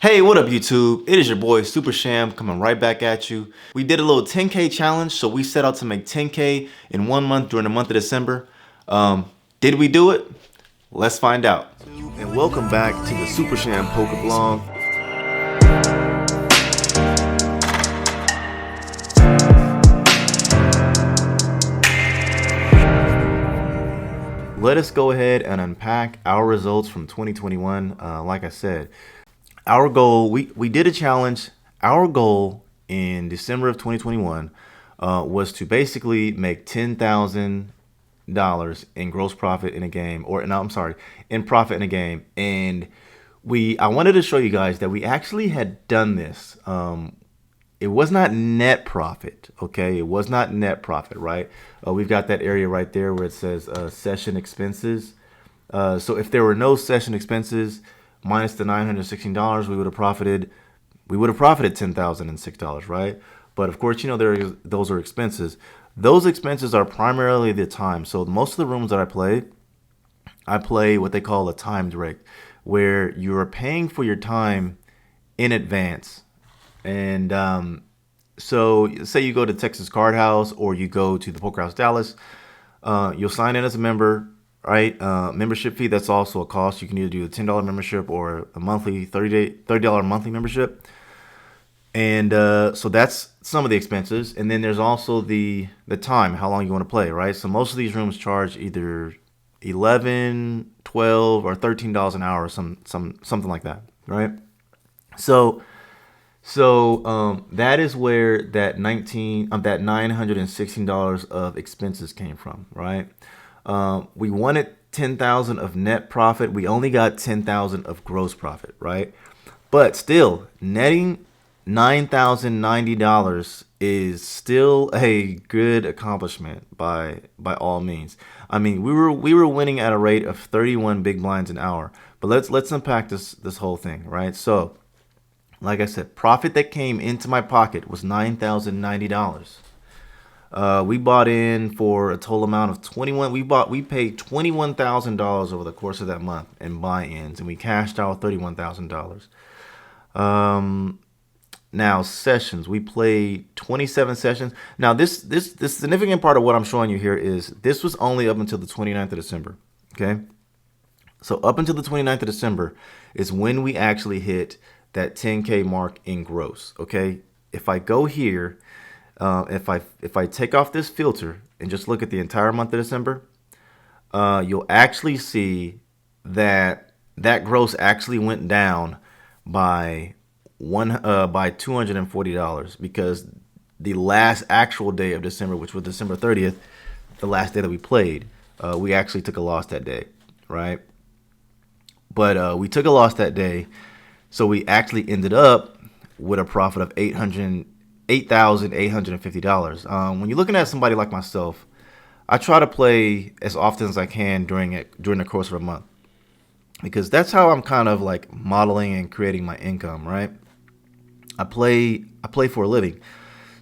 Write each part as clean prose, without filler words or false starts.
Hey, what up YouTube? It is your boy Super Sham coming right back at you. We did a little 10K challenge, so we set out to make 10K in 1 month during the month of December. Did we do it? Let's find out. And welcome back to the Super Sham Poker Blog. Let us go ahead and unpack our results from 2021. Like I said, our goal, we did a challenge. Our goal in December of 2021 was to basically make $10,000 in gross profit in a game, or no, I'm sorry, in profit in a game. And I wanted to show you guys that we actually had done this. It was not net profit, okay? It was not net profit, right? We've got that area right there where it says session expenses. So if there were no session expenses minus the $916, we would have profited $10,006, right? But of course, you know, those are expenses. Those expenses are primarily the time. So most of the rooms that I play what they call a timed rate, where you are paying for your time in advance. And so say you go to Texas Card House or you go to the Poker House Dallas, you'll sign in as a member, right? Membership fee, that's also a cost. You can either do a $10 membership or a monthly $30 monthly membership. And so that's some of the expenses. And then there's also the time, how long you want to play, right? So most of these rooms charge either 11, 12, or $13 an hour, or something like that, right? So that is where that $916 of expenses came from, right? We wanted 10,000 of net profit. We only got 10,000 of gross profit, right? But still, netting $9,090 is still a good accomplishment by all means. I mean, we were winning at a rate of 31 big blinds an hour. But let's unpack this whole thing, right? So, like I said, profit that came into my pocket was $9,090. We bought in for a total amount of we paid $21,000 over the course of that month in buy-ins, and we cashed out $31,000. Now sessions, we played 27 sessions. Now this significant part of what I'm showing you here is this was only up until the 29th of December. Okay, so up until the 29th of December is when we actually hit that 10K mark in gross. Okay, if I go here, if I take off this filter and just look at the entire month of December, you'll actually see that gross actually went down by $240, because the last actual day of December, which was December 30th, the last day that we played, we actually took a loss that day, right? But we took a loss that day. So we actually ended up with a profit of $8,850. When you're looking at somebody like myself, I try to play as often as I can during the course of a month, because that's how I'm kind of like modeling and creating my income, right? I play for a living,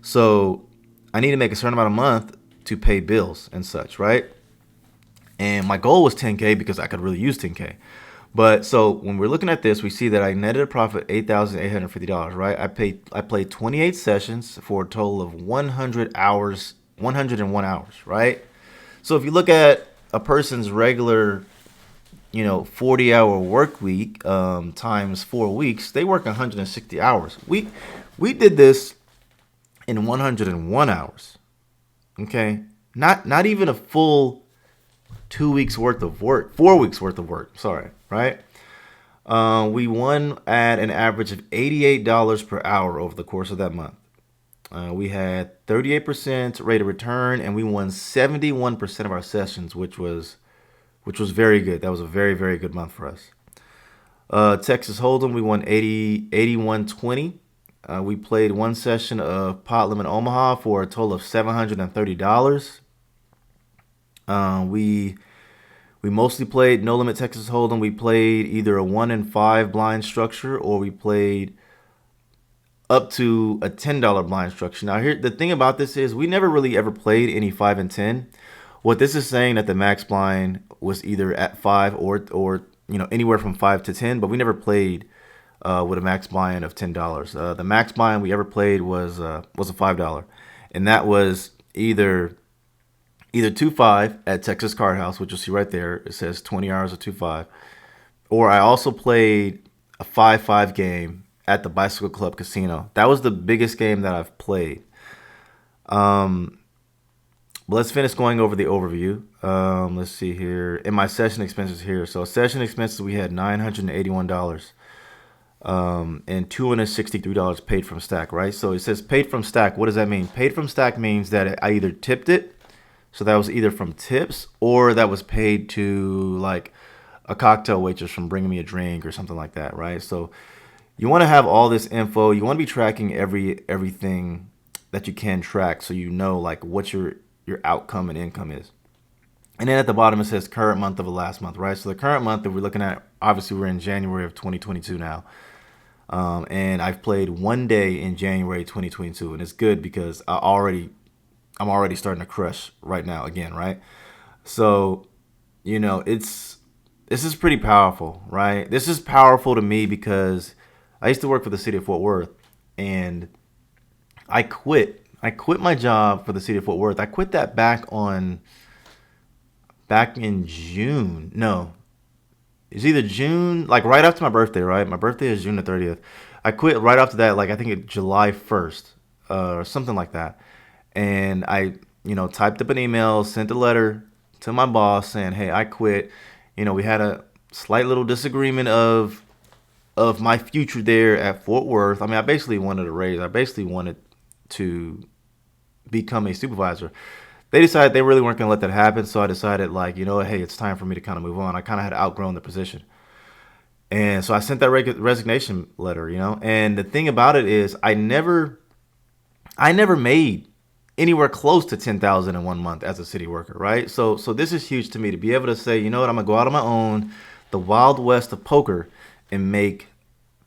so I need to make a certain amount a month to pay bills and such, right? And my goal was 10K because I could really use 10K. But so when we're looking at this, we see that I netted a profit $8,850, right? I played 28 sessions for a total of 101 hours, right? So if you look at a person's regular, 40-hour work week times 4 weeks, they work 160 hours. We did this in 101 hours. Okay, not even a full 2 weeks worth of work, 4 weeks worth of work. Sorry, right? We won at an average of $88 per hour over the course of that month. We had 38% rate of return, and we won 71% of our sessions, which was very good. That was a very, very good month for us. Texas Holdem, we won 81-20. We played one session of Pot Limit Omaha for a total of $730. We mostly played No Limit Texas Hold'em. We played either a 1 in 5 blind structure, or we played up to a $10 blind structure. Now, here the thing about this is we never really ever played any 5 and 10. What this is saying that the max blind was either at 5 or anywhere from 5 to 10, but we never played with a max buy-in of $10. The max buy-in we ever played was a $5, and that was either 2-5 at Texas Card House, which you'll see right there. It says 20 hours of 2-5. Or I also played a 5-5 game at the Bicycle Club Casino. That was the biggest game that I've played. But let's finish going over the overview. Let's see here. In my session expenses here. So session expenses, we had $981 and $263 paid from Stack, right? So it says paid from Stack. What does that mean? Paid from Stack means that I either tipped it, so that was either from tips, or that was paid to like a cocktail waitress from bringing me a drink or something like that, right? So you want to have all this info. You want to be tracking everything that you can track, so you know like what your outcome and income is. And then at the bottom it says current month of the last month, right? So the current month that we're looking at, obviously we're in January of 2022 now. And I've played one day in January 2022, and it's good because I'm already starting to crush right now again, right? So, this is pretty powerful, right? This is powerful to me because I used to work for the city of Fort Worth, and I quit my job for the city of Fort Worth. I quit that back in June. No, it's either June, like right after my birthday, right? My birthday is June the 30th. I quit right after that, like I think it's July 1st, or something like that. And I, typed up an email, sent a letter to my boss saying, "Hey, I quit." We had a slight little disagreement of my future there at Fort Worth. I mean, I basically wanted a raise. I basically wanted to become a supervisor. They decided they really weren't going to let that happen, so I decided, like, hey, it's time for me to kind of move on. I kind of had outgrown the position. And so I sent that resignation letter, And the thing about it is I never made anywhere close to 10,000 in 1 month as a city worker, right? So this is huge to me to be able to say, you know what, I'm going to go out on my own, the Wild West of poker, and make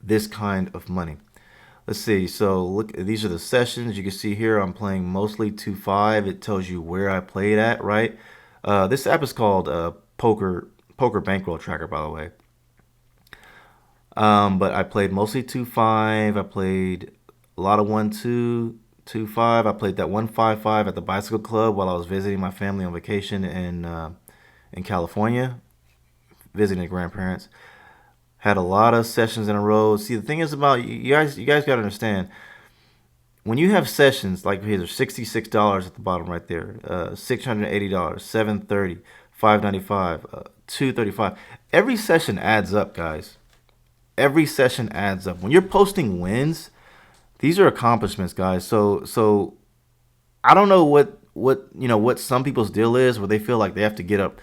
this kind of money. Let's see. So look, these are the sessions. You can see here I'm playing mostly 2-5. It tells you where I played at, right? This app is called Poker Bankroll Tracker, by the way. But I played mostly 2-5. I played a lot of 1-2, 2-5. I played that 1-5-5 at the Bicycle Club while I was visiting my family on vacation in California, visiting the grandparents. Had a lot of sessions in a row. See, the thing is about you guys got to understand, when you have sessions like here, there's $66 at the bottom right there, $680, $730, $595, $235. Every session adds up, guys. Every session adds up. When you're posting wins, these are accomplishments, guys. So I don't know what some people's deal is, where they feel like they have to get up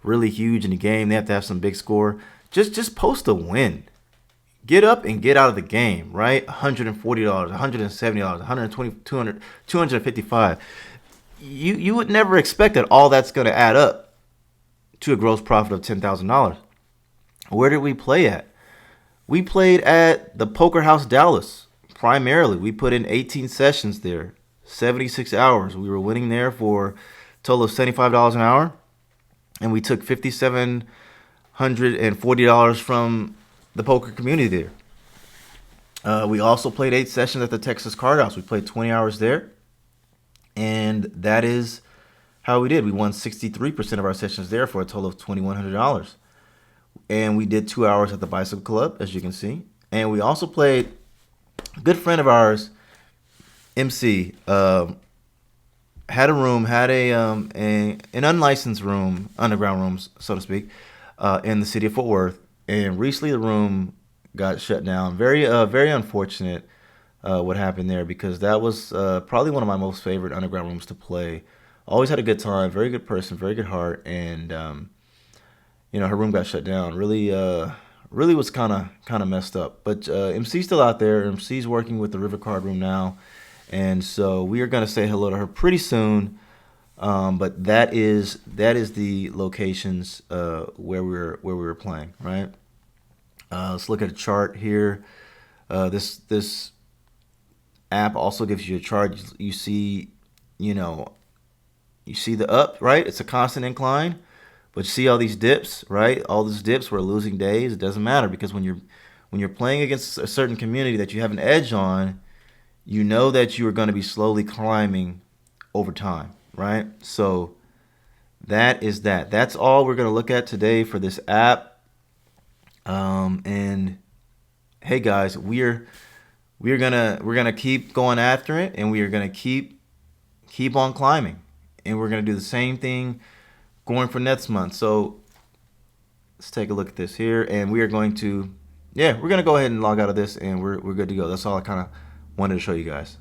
really huge in the game. They have to have some big score. Just post a win. Get up and get out of the game, right? $140, $170, $120, $200, $255. You would never expect that all that's going to add up to a gross profit of $10,000. Where did we play at? We played at the Poker House Dallas primarily. We put in 18 sessions there, 76 hours. We were winning there for a total of $75 an hour, and we took $5,740 from the poker community there. We also played 8 sessions at the Texas Card House. We played 20 hours there, and that is how we did. We won 63% of our sessions there for a total of $2,100. And we did 2 hours at the Bicycle Club, as you can see. And we also played, a good friend of ours, MC, had a room, had an unlicensed room, underground rooms, so to speak, in the city of Fort Worth. And recently the room got shut down. Very unfortunate what happened there, because that was probably one of my most favorite underground rooms to play. Always had a good time, very good person, very good heart, and her room got shut down. Really was kind of messed up. But MC's still out there. MC's working with the River Card Room now, and so we are gonna say hello to her pretty soon. But that is the locations where we were playing, right? Let's look at a chart here. This app also gives you a chart. You see the up, right? It's a constant incline, but you see all these dips, right? All these dips, we're losing days. It doesn't matter, because when when you're playing against a certain community that you have an edge on, you know that you are going to be slowly climbing over time, right? So that is that. That's all we're going to look at today for this app. And hey guys, we're gonna keep going after it, and we are gonna keep on climbing, and we're gonna do the same thing going for next month. So let's take a look at this here, and we are going to, yeah, we're gonna go ahead and log out of this, and we're good to go. That's all I kind of wanted to show you guys.